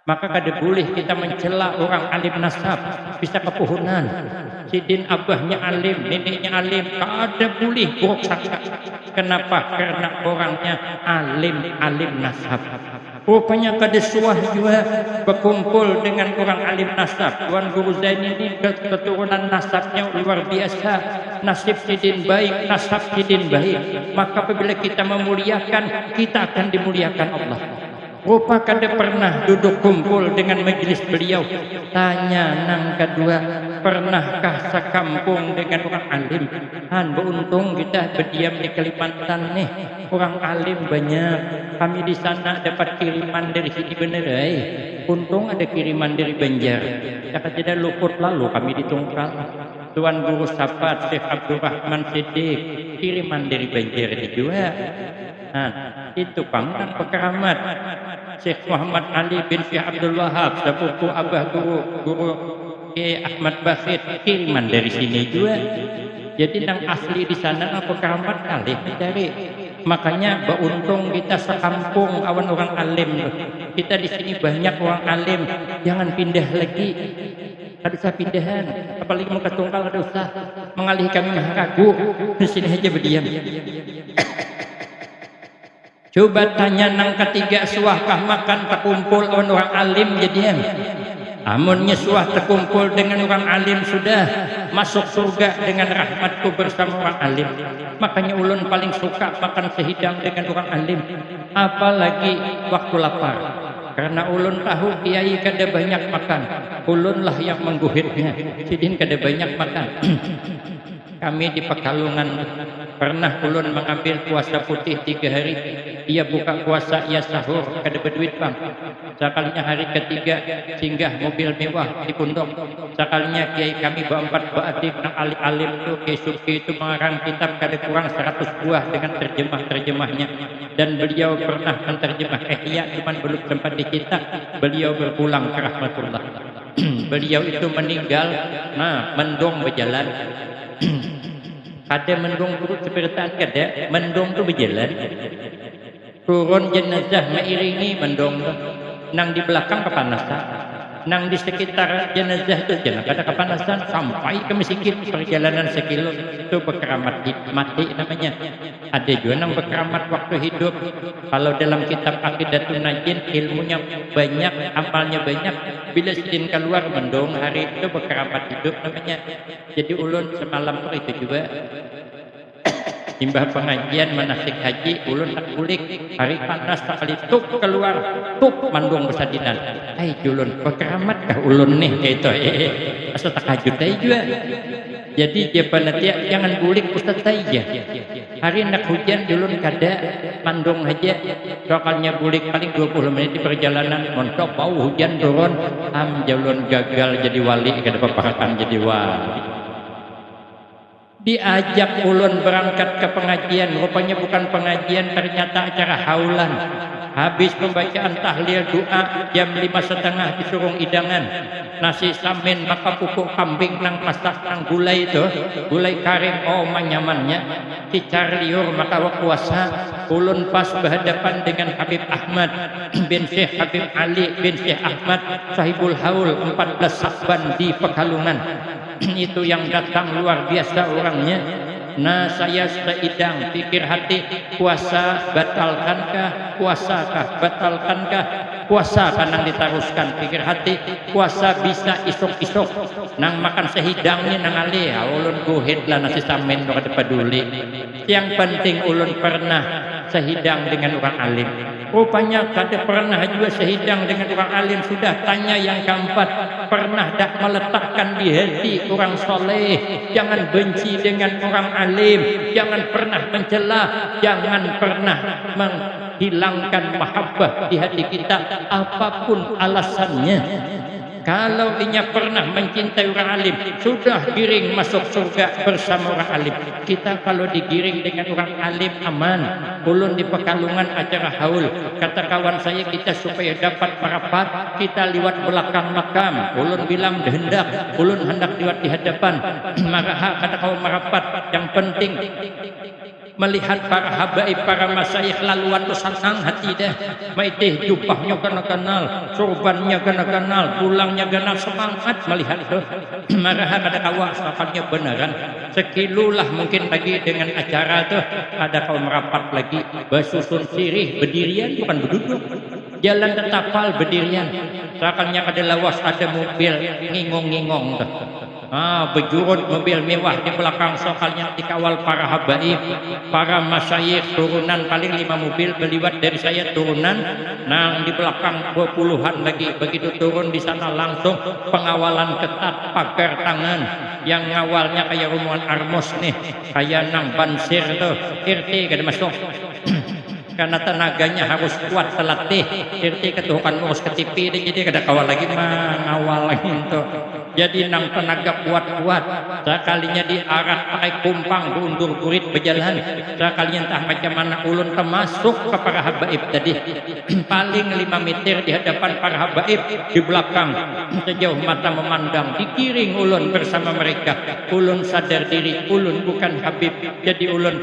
Maka kada boleh kita mencela orang alim nasab, bisa kepuhunan. Sidin abahnya alim, neneknya alim, kada boleh buruk sangka. Kenapa? Karena orangnya alim nasab. Rupanya kada suah juga berkumpul dengan orang alim nasab. Tuan Guru Zain ini keturunan nasabnya luar biasa. Nasib sidin baik, nasab sidin baik. Maka apabila kita memuliakan, kita akan dimuliakan Allah. Rupa kada pernah duduk kumpul dengan majelis beliau. Tanya nang kedua, pernahkah sekampung dengan orang alim? Han beruntung kita berdiam di Kalimantan nih. Orang alim banyak. Kami di sana dapat kiriman dari sini bener. Untung ada kiriman dari Banjar. Cakap tidak luput lalu kami di Tungkal. Tuan Guru Sapat Syekh Abdurrahman Siddiq kiriman dari Banjar juga. Nah, itu pangkat pekeramat Syekh Muhammad Ali bin Syekh Abdul Wahab, sepupu Abah Guru Kiai Ahmad Basit, kiriman dari sini juga. Jadi yang asli di sana pekeramat kali dicari. Makanya beruntung kita sekampung awan orang alim. Kita di sini banyak orang alim, jangan pindah lagi. Kada usah pindahan, apalagi mau ke Tungkal kada usah. Mengalih kami Maharagu, di sini aja berdiam. Coba tanya nang ketiga, suahkah makan terkumpul orang alim jadian? Amunnya suah terkumpul dengan orang alim sudah masuk surga dengan rahmatku bersama orang alim. Makanya ulun paling suka makan sehidang dengan orang alim. Apalagi waktu lapar. Karena ulun tahu kiai kada banyak makan. Ulunlah yang mengguhitnya. Sidin kada banyak makan. Kami di Pekalongan pernah ulun mengambil puasa putih 3 hari. Ia buka puasa, ia sahur, kada berduit bang. Sekalinya hari ketiga singgah mobil mewah di Pondok. Sekalinya kiai kami berempat beradik nang alim tu Kiai Suki itu mengarang kitab kada kurang 100 buah dengan terjemahnya. Dan beliau pernah menterjemah Ihya, cuman belum sempat dicetak. Beliau berpulang ke rahmatullah. Beliau itu meninggal, mendong berjalan. Ada mendung turut seperti kada, mendung tu berjalan. Turun jenazah mengiringi mendung tu. Nang di belakang kepanasan. Nang di sekitar jenazah tu jangan kada kepanasan sampai ke masjid perjalanan sekilo. Itu berkeramat mati namanya. Ada juga nang berkeramat waktu hidup. Kalau dalam kitab Aqidatun Najin ilmunya banyak, amalnya banyak. Bila sidin keluar mendung hari itu berkeramat hidup namanya. Jadi ulun semalam itu juga Simbah pengajian manasik haji ulun tak kulik hari panas tak kali tuk keluar tuk mandung besadinan. Hai ulun berkeramat kah ulun nih itu asal tahajud juga. Jadi dia panitia jangan bulik ustaz saja. Hari nak hujan ulun kada mandung aja. Soalnya bulik paling 20 menit di perjalanan montok bau hujan turun ulun gagal jadi wali kada papakan jadi wali. Diajak ulun berangkat ke pengajian, rupanya bukan pengajian, ternyata acara haulan. Habis pembacaan tahlil doa jam 5:30 disuruh hidangan. Nasi samin maka pupuk kambing nang masak nang gulai itu, gulai kering nyamannya. Cicar liur maka puasa. Ulun pas berhadapan dengan Habib Ahmad bin Syekh Habib Ali bin Syekh Ahmad Sahibul Haul 14 Sakban di Pekalongan. Itu yang datang luar biasa orangnya. Nah saya seidang pikir hati puasa batalkankah, puasakah batalkankah, puasa kanang ditaruskan pikir hati puasa bisa isuk-isuk nang makan sehidangnya nang ali ulun guhit lah nasi samin kada peduli. Yang penting ulun pernah sehidang dengan orang alim. Rupanya kada pernah juga sehidang dengan orang alim. Sudah tanya yang keempat, pernah tak meletakkan di hati orang soleh. Jangan benci dengan orang alim, jangan pernah mencela, jangan pernah menghilangkan mahabbah di hati kita apapun alasannya. Kalau inya pernah mencintai orang alim, sudah giring masuk surga bersama orang alim. Kita kalau digiring dengan orang alim aman. Ulun di Pekalongan acara haul. Kata kawan saya kita supaya dapat merapat, kita liwat belakang makam. Ulun bilang hendak, ulun hendak liwat di hadapan. Maraha kata kawan merapat. Yang penting melihat para habaib, para masyayikh laluan tu senang hati dah. Maitih jubahnya kena kenal, sorbannya kena kenal, pulangnya kena semangat melihat tu. Marah kada kawa sahabatnya beneran. Sekilulah mungkin lagi dengan acara tu ada kau merapat lagi bersusun sirih berdirian bukan berduduk. Jalan tetapal berdirian. Seakannya kada lawas ada mobil ngingong-ngingong tu. Berjurut mobil mewah di belakang soalnya dikawal para habaib, para masyayikh turunan paling 5 mobil berliwat dari saya turunan, nang di belakang 20-an lagi. Begitu turun di sana langsung pengawalan ketat, pagar tangan yang ngawalnya kayak rombongan Armos nih, kayak nang Bansir tuh, RT kada masuk. Karena tenaganya harus kuat terlatih. RT ketuhukan ngurus ke TV jadi kada kawal lagi mengawal gitu. Jadi nang tenaga kuat-kuat. Sekalinya diarat pakai kumpang diundur kurit berjalan. Sekalinya entah macam mana ulun termasuk ke para habaib tadi. Paling 5 meter di hadapan para habaib, di belakang sejauh mata memandang dikiring ulun bersama mereka. Ulun sadar diri ulun bukan habib. Jadi ulun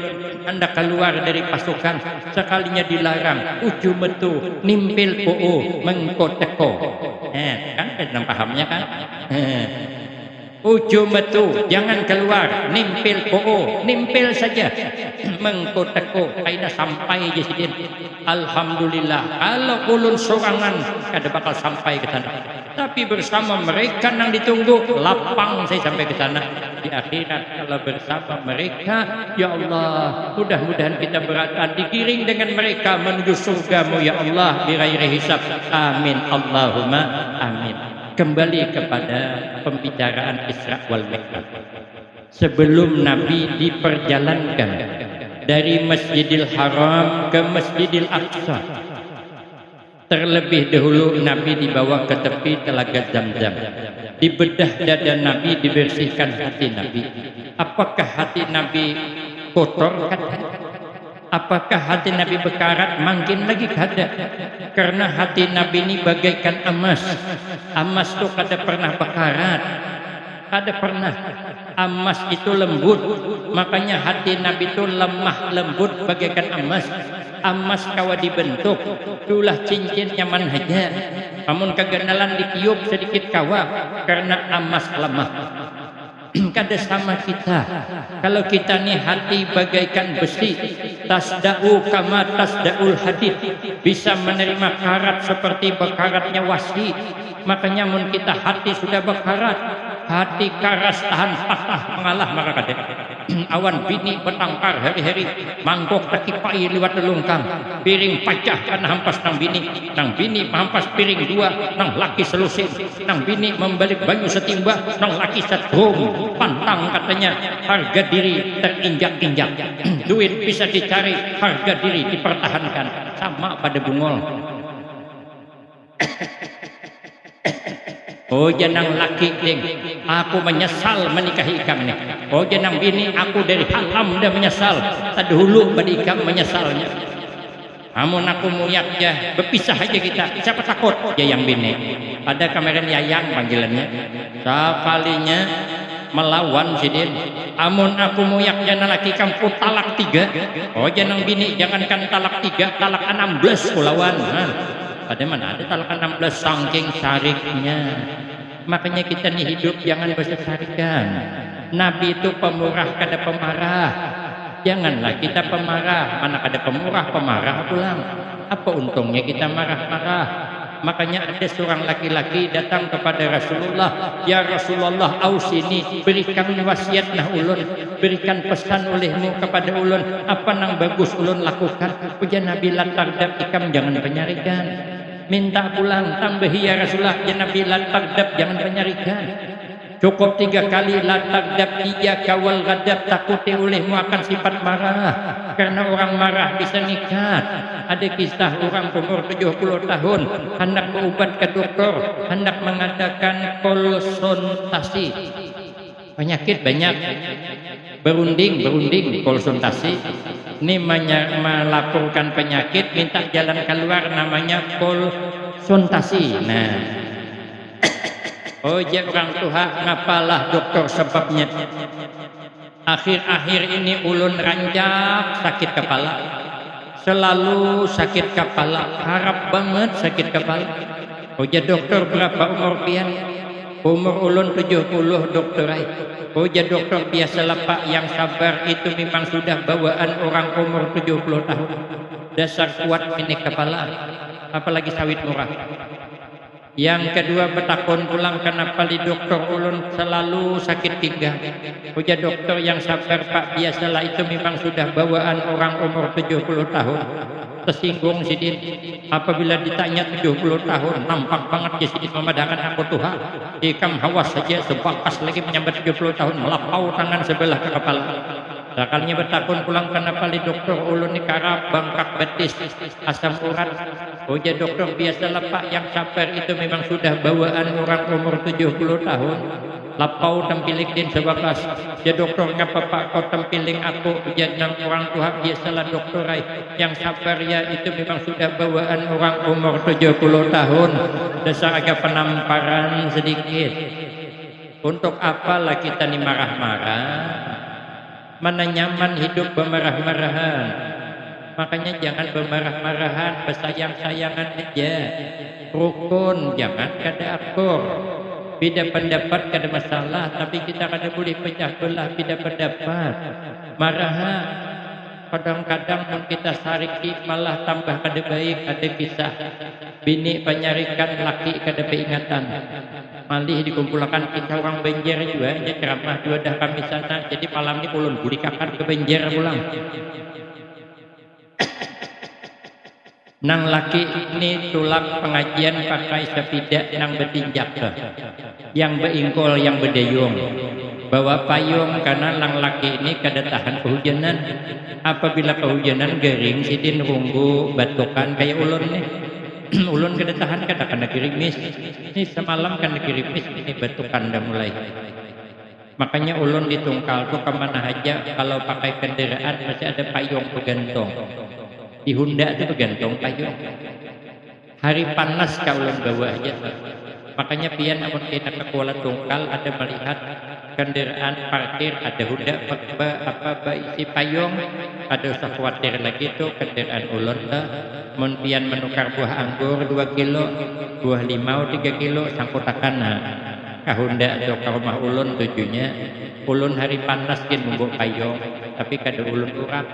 hendak keluar dari pasukan. Sekalinya dilarang uju metu nimpil poo mengkoteko. Kan pahamnya kan? Uju metu jangan keluar, nimpil poo, nimpil saja. Mengkoteko kaina sampai je sidin. Alhamdulillah kalau ulun sorangan kada bakal sampai ke sana. Tapi bersama mereka yang ditunggu lapang saya sampai ke sana. Di akhirat kalau bersama mereka, ya Allah, mudah-mudahan kita berada dikiring dengan mereka menuju surgamu ya Allah bighairi hisab. Amin Allahumma amin. Kembali kepada pembicaraan Isra wal Mi'raj. Sebelum Nabi diperjalankan dari Masjidil Haram ke Masjidil Aqsa, terlebih dahulu Nabi dibawa ke tepi telaga Zamzam. Dibedah dada Nabi, dibersihkan hati Nabi. Apakah hati Nabi kotor? Apakah hati Nabi bekarat? Mungkin lagi kada. Karena hati Nabi ini bagaikan emas. Emas itu kada pernah bekarat. Kada pernah. Emas itu lembut. Makanya hati Nabi itu lemah lembut bagaikan emas. Emas kawa dibentuk. Itulah cincin nyaman saja. Namun keganalan ditiup sedikit kawa. Karena emas lemah. Kada sama kita. Kalau kita ni hati bagaikan besi, tasda'u kama tasda'ul hadid, bisa menerima karat seperti bekaratnya wasi. Makanya mun kita hati sudah bekarat, hati karas tahan patah mengalah maka kada. Awan bini bertangkar hari-hari, mangkok takipai liwat lelungkang, piring pecah karena hampas nang bini hampas piring 2, nang laki selusin, nang bini membalik banyu setimba, nang laki setrum, pantang katanya harga diri terinjak-injak. Duit bisa dicari, harga diri dipertahankan. Sama pada bungol. Oh janang laki ding, aku menyesal menikahi ikam ni. Oh janang bini, aku dari halam dah menyesal. Tadahulu pada ikam menyesalnya. Amun aku muyak je, berpisah aja kita. Siapa takut? Ya yang bini. Ada kameran Yayang panggilannya. Sekalinya melawan sidin. Amun aku muyak jana laki kamu talak 3. Oh janang bini, jangankan talak 3, talak 16 kulawan. Pada mana ada talak 16 saking syariknya. Makanya kita nih hidup jangan bersesarikan. Nabi itu pemurah kada pemarah. Janganlah kita pemarah. Mana kada pemurah pemarah pulang. Apa untungnya kita marah-marah? Makanya ada seorang laki-laki datang kepada Rasulullah. Ya Rasulullah, ausini, berikan wasiat nah ulun, berikan pesan olehmu kepada ulun. Apa nang bagus ulun lakukan? Puja Nabi latardab ikam jangan penyarikan. Minta pulang tambahi ya Rasulullah, ya Nabi latardab jangan penyarikan. Cukup 3 kali latardab iya kawal gadab, takuti olehmu akan sifat marah. Karena orang marah bisa nikat. Ada kisah orang umur 70 tahun hendak berobat ke dokter, hendak mengadakan konsultasi. Penyakit banyak, berunding konsultasi. Ini melaporkan penyakit, minta jalan keluar namanya konsultasi. Nah, Oh je orang tua ngapalah dokter sebabnya. Akhir-akhir ini ulun ranjak sakit kepala. Selalu sakit kepala, harap banget sakit kepala. Oh je dokter berapa umur pian? Umur ulun 70 dokter ai. Oh je dokter biasalah Pak, yang sabar itu memang sudah bawaan orang umur 70 tahun. Dasar kuat ini kepala, apalagi sawit murah. Yang kedua bertakun pulang kenapa di dokter ulun selalu sakit pinggang. Ujar dokter yang sabar Pak, biasalah itu memang sudah bawaan orang umur 70 tahun. Tersinggung Sidin, apabila ditanya 70 tahun nampak banget ya Sidin memadahkan aku Tuhan. Ikam hawas saja sebakas lagi menyambat 70 tahun melapau tangan sebelah ke kepala. Sakalnya bertakun pulang kenapa di dokter ulun ni karap bangkak betis asam urat. Ujar dokter biasalah Pak, yang sabar itu memang sudah bawaan orang umur 70 tahun. Lapau tempilik din sebakas. Ya dokter ngapa Pak kau tempiling aku? Ujar nang orang tua biasalah dokter ay. Yang sabar ya itu memang sudah bawaan orang umur 70 tahun. Dasar agak penamparan sedikit. Untuk apalah kita ni marah-marah? Mana nyaman hidup bermarah-marahan. Makanya jangan bermarah-marahan, bersayang-sayangan aja. Rukun, jangan kada akur. Beda pendapat kada masalah, tapi kita kada boleh pecah belah beda pendapat. Marah. Kadang-kadang pun kita sariki malah tambah kada baik. Ada kisah bini penyarikan laki kada peingatan. Malih dikumpulkan kita orang Banjar juga, ya ceramah dua dah kami sana. Jadi malam ini ulun budikakan ke Banjar pulang. Nang laki ini tulak pengajian pakai sepidak nang betinjak ke. Yang beingkol, yang bedayung. Bawa payung karena nang laki ini kada tahan kehujanan. Apabila kehujanan gering, sidin runggu batukan kayak ulun nih. Ulun kada tahan kada kena gerimis. Ini semalam kena gerimis, ini batukan dah mulai. Makanya ulun ditungkal tuh kemana aja kalau pakai kendaraan masih ada payung pegantung. Di Honda itu pegantung payung. Hari panas kau ulun bawa aja. Makanya pian amun kita ke Kuala Tungkal ada melihat kendaraan parkir ada Honda apa isi payung, ada usah khawatir lagi tuh kendaraan ulun dah. Mun pian menukar buah anggur 2 kilo, buah limau 3 kilo sangkutakan ka Honda atau ke rumah ulun tujunya. Ulun hari panas kin membawa payung, tapi kada ulun urap.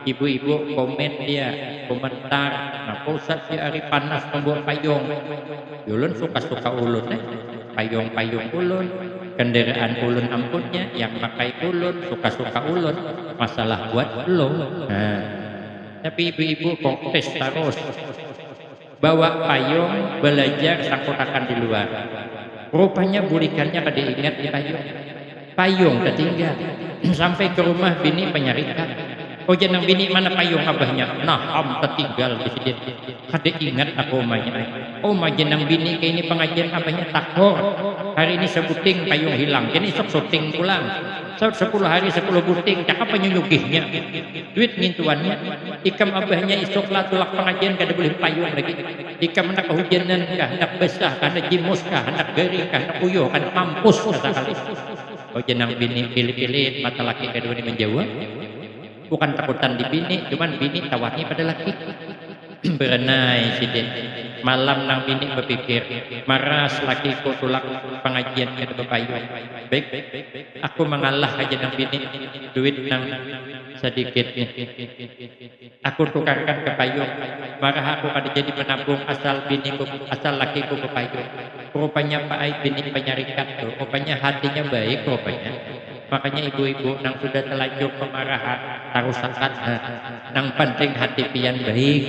Ibu-ibu komen dia, komentar, nah pusat si hari panas membawa payung. Ulun suka-suka ulun payung-payung ulun, kendaraan ulun ampunnya, yang pakai ulun, suka-suka ulun, masalah buat ulun. Nah, tapi ibu-ibu protes terus, bawa payung, belajar sangkutakan di luar. Rupanya bulikannya kada ingat di payung ketinggal. Sampai ke rumah bini penyarikan. Oh jenang bini mana payung abahnya? Nah, tertinggal di sini. Kada ingat aku omanya. Oma jenang bini kayak ini pengajian abahnya takor. Hari ini sebuting payung hilang. Jadi sok syuting pulang. 10 hari 10 buting. Cakap penyunyugihnya. Duit ngintuannya. Ikam abahnya isoklah tulak pengajian kada boleh payung lagi. Ikam hendak kehujanan kah, hendak besah, hendak jimus kah, hendak geri kah, hendak uyuh, hendak mampus kata kali. Oh jenang bini pilih-pilih mata laki kedua ini menjawab. Bukan takutan di bini, cuman bini tawarnya pada laki. Berenai sidin. Malam nang bini berpikir, maras lakiku tulak pengajian ke payung. Baik, aku mengalah aja nang bini, duit nang sedikit nih. Aku tukarkan ke payung. Marah aku kada jadi menabung asal biniku, asal lakiku ke payung. Rupanya Pak Aib bini penyarikat tuh, rupanya hatinya baik rupanya. Makanya ibu-ibu nang sudah terlanjur kemarahan taruh sakat nang penting hati pian baik.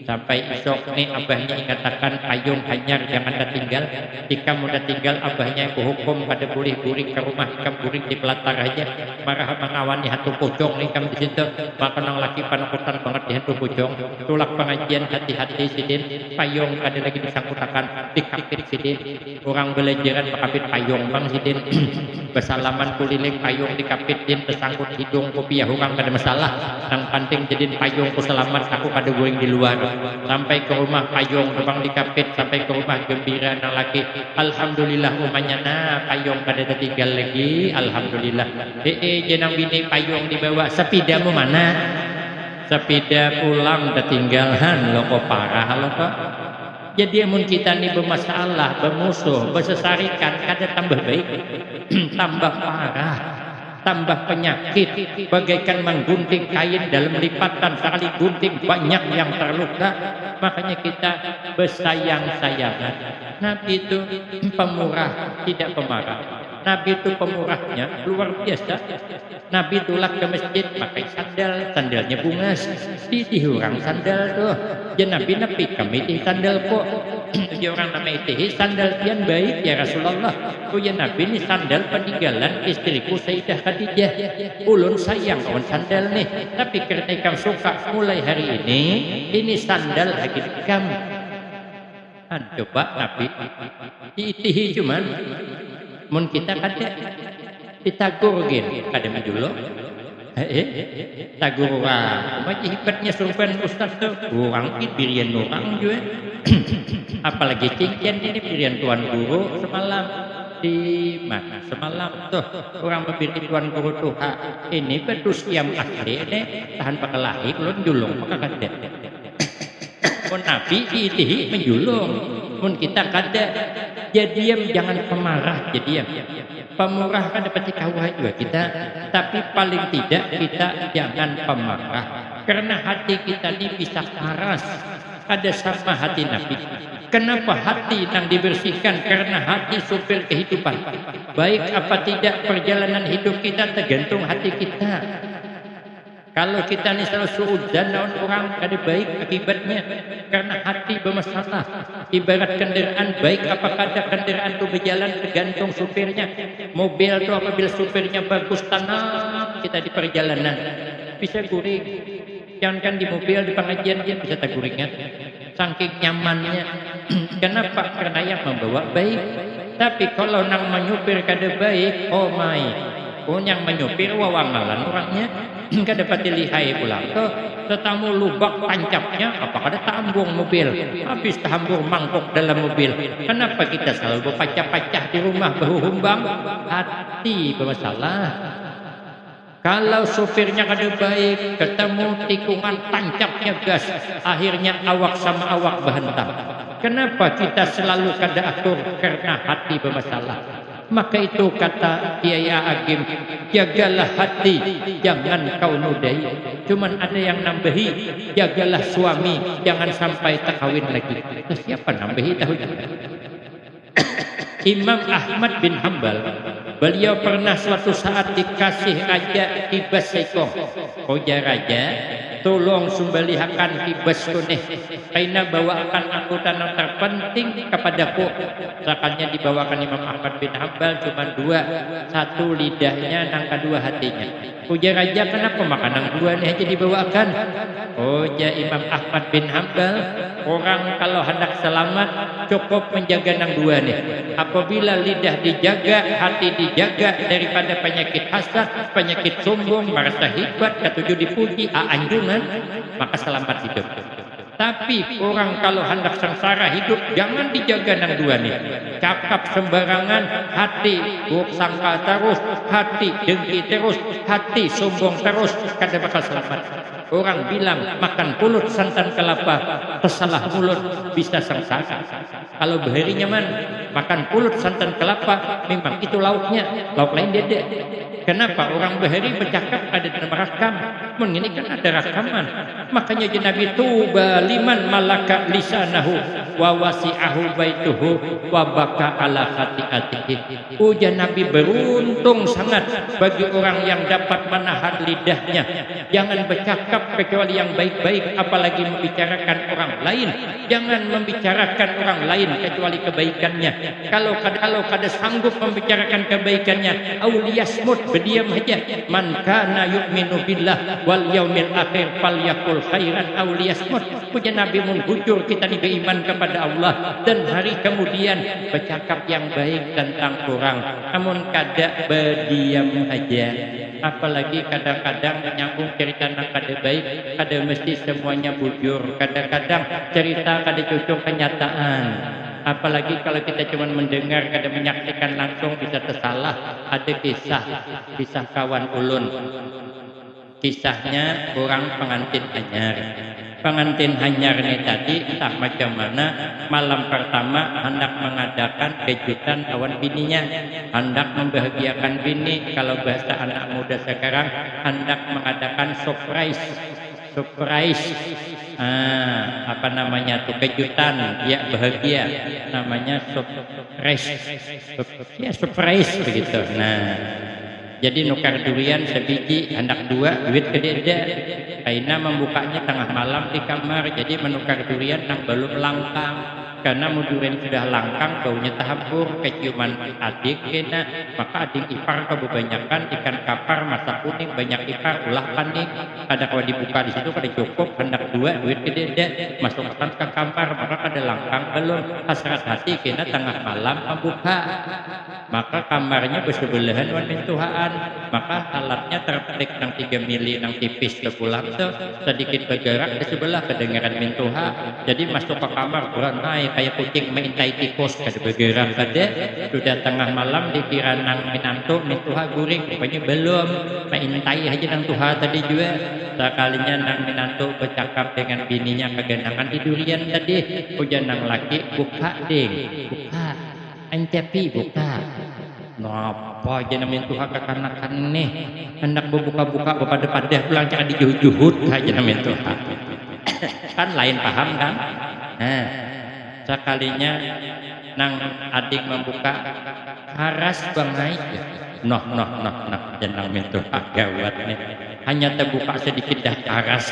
Sampai esok nih abahnya ingatakan payung hanyar jangan tinggal. Jika mudah tinggal abahnya aku hukum pada buring-buring ke rumah ikam buring di pelatar aja. Marah mengawani hantu pocong nih kam di situ. Maka nang laki panakutan banget di hantu pocong. Tulak pengajian hati-hati sidin. Payung kada lagi disangkutakan dikapit sidin. Orang belajaran pakapit payung bang sidin. Bersalaman kuliling payung dikapit din tersangkut hidung kopiah orang kada masalah. Nang penting jadiin payung ku selamat aku kada guring di luar. sampai ke rumah payung terbang dikapit, sampai ke rumah gembira nang laki. Alhamdulillah umanya payung pada tinggal lagi. Alhamdulillah. Jenang bini payung dibawa, sepidamu mana? Sepeda pulang ketinggalan lo kok parah lo kok. Jadi amun kita ni bermasalah, bermusuh, bersesarikan, kada tambah baik, tambah parah, tambah penyakit, bagaikan menggunting kain dalam lipatan, sekali gunting banyak yang terluka. Makanya kita bersayang-sayangan. Nabi itu pemurah, tidak pemarah. Nabi itu pemurahnya luar biasa. Nabi tulak ke masjid pakai sandal, sandalnya bungas. Di orang sandal tuh. Ya Nabi kami di sandal kok. Ya orang nama itu sandal pian baik ya Rasulullah. Oh ya Nabi ini sandal peninggalan istriku Sayyidah Khadijah. Ulun sayang kawan sandal nih. Tapi karena kamu suka mulai hari ini sandal lagi kamu. Coba Nabi diitihi cuman mun kita kada ditagur gini kada menjulo tagur orang macam hebatnya suruhan ustaz tuh orang birian orang juga apalagi cincin ini birian tuan guru semalam di mana semalam tuh orang memberi tuan guru tuh ini betul siam asli ini tahan pakalahi kalau julung maka kada mun Nabi diitihi menjulung mun kita kada jadi jangan pemarah, jadi pemurah kan dapat dikawal juga kita, tapi paling tidak kita jangan pemarah, karena hati kita ini bisa paras, ada sama hati Nabi. Kenapa hati yang dibersihkan? Karena hati supir kehidupan. Baik apa tidak perjalanan hidup kita tergantung hati kita. Kalau kita ni selalu suudzon orang kada baik akibatnya karena hati bermasalah. Ibarat kendaraan baik apa kada kendaraan itu berjalan tergantung supirnya. Mobil itu apabila supirnya bagus tenang kita di perjalanan bisa guring. Jangankan di mobil di pengajian dia bisa terguringan. Saking nyamannya. Kenapa? Karena yang membawa baik. Tapi kalau nang menyupir kada baik, oh my. Oh yang menyupir wawangalan orangnya. Kada dapat dilihai pulang ke tetamu lubak tancapnya apakah ada tambung mobil habis tambung mangkuk dalam mobil. Kenapa kita selalu berpacah-pacah di rumah bahu humbang? Hati bermasalah. Kalau supirnya kada baik ketemu tikungan tancapnya gas akhirnya awak sama awak berhentak. Kenapa kita selalu kada atur? Karena hati bermasalah. Maka itu kata Kiai Agim, jagalah hati, jangan kau nodai. Cuman ada yang nambahi, jagalah suami, jangan sampai terkawin lagi. Terus siapa nambahi tahu? Imam Ahmad bin Hanbal, beliau pernah suatu saat dikasih raja kibas sekong. Koja raja, tolong sembelihakan kibas kunih. Karena bawakan angkutan yang terpenting kepadaku. Sakannya dibawakan Imam Ahmad bin Hanbal cuma dua. Satu lidahnya, yang kedua hatinya. Koja raja kenapa makanan dua nih aja dibawakan? Koja Imam Ahmad bin Hanbal, orang kalau hendak selamat cukup menjaga nang dua nih. Apabila lidah dijaga, hati dijaga daripada penyakit hasad, penyakit sombong, merasa hebat, ketujuh dipuji, anjungan, maka selamat hidup. Tapi orang kalau hendak sengsara hidup jangan dijaga nang dua nih. Cakap sembarangan, hati buruk sangka terus, hati dengki terus, hati sombong terus, kada bakal selamat. Orang bilang makan pulut santan kelapa, tersalah mulut bisa sengsara. Kalau bahari nyaman makan pulut santan kelapa memang itu lauknya, lauk lain dede. Kenapa orang bahari bercakap ada dalam rakam? Ini kan ada rakaman. Makanya Nabi tuba liman malaka lisanahu wa wasi'ahu baituhu wa baka ala khati'atihi. Ujar Nabi beruntung sangat bagi orang yang dapat menahan lidahnya. Jangan bercakap kecuali yang baik-baik, apalagi membicarakan orang lain. Jangan membicarakan orang lain kecuali kebaikannya. Kalau kada sanggup membicarakan kebaikannya, auliyasmut berdiam saja. Man kana yu'minu billah wal yaumil akhir falyakul khairan aw liyasmut. Puja Nabi menghujur kita ini beriman kepada Allah dan hari kemudian bercakap yang baik tentang orang. Namun kada berdiam saja. apalagi kadang-kadang menyambung cerita nang kada baik, kada mesti semuanya bujur, kadang-kadang cerita kada cocok kenyataan. Apalagi kalau kita cuma mendengar, kada menyaksikan langsung bisa tersalah. Ada kisah kawan ulun. Kisahnya orang pengantin anyar. Pengantin anyar ini tadi entah macam mana malam pertama hendak mengadakan kejutan kawan bininya, hendak membahagiakan bini. Kalau bahasa anak muda sekarang hendak mengadakan surprise. Apa namanya tuh, kejutan ya, bahagia, namanya surprise begitu. Nah, jadi nukar durian sebiji hendak 2 duit kededa. Aina membukanya tengah malam di kamar, jadi menukar durian nang belum langkang. Karena durian sudah langkang, baunya terhampur, keciuman adik kena, maka adik ipar kebanyakan ikan kapar masa kuning, banyak ipar ulah panik. Ada kalau dibuka di situ kada cukup, hendak 2 duit kededa, masukkan ke kamar, maka kada langkang belum. Hasrat hati kena tengah malam membuka, maka kamarnya bersebelahan wan mintuhaan, maka alatnya terpelik nang 3 mili nang tipis ke pulang tuh, sedikit bergerak di sebelah kedengaran mintuha. Jadi masuk ke kamar berantai kayak kucing mengintai tikus, kada bergerak kada. Sudah tengah malam dikira nang minantu mintuha guring, rupanya belum, mengintai aja nang tuha tadi juga. Sekalinya nang minantu bercakap dengan bininya kegenangan di durian tadi, ujar nang laki, buka ding, buka, antepi buka. Napa aja namin tuha kekanakan nih, hendak buka-buka pada pulang cak dijuhut aja namin tuha. Kan lain paham kan? Nah, sekalinya nang adik membuka haras bangai, noh jenang mintu gawat nih, hanya terbuka sedikit dah haras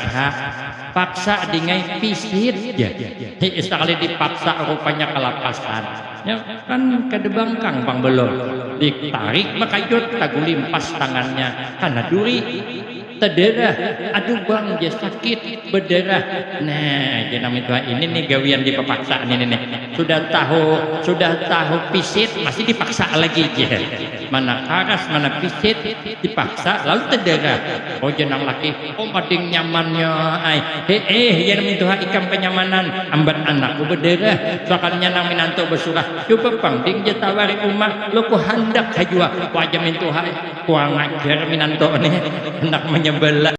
paksa dingai pisit ya, sekali dipaksa rupanya kelapasan ya kan, kedebangkang bang belum ditarik makayut tagu limpas tangannya karena duri terderah. Aduh bang, dia sakit berderah. Nah, jenam itu ini nih gawian di pepaksaan ini nih. Sudah tahu pisit masih dipaksa lagi je. Mana karas, mana pisit dipaksa lalu terderah. Oh jenang laki, oh mading nyamannya ai. Jenam itu ikam kenyamanan ambat anakku berderah. Soalnya nang minanto bersurah. Coba bang, ding je tawari umah lo ku hendak hajua wajah mintu hai. Kuang ajar minanto nih hendak menyebelah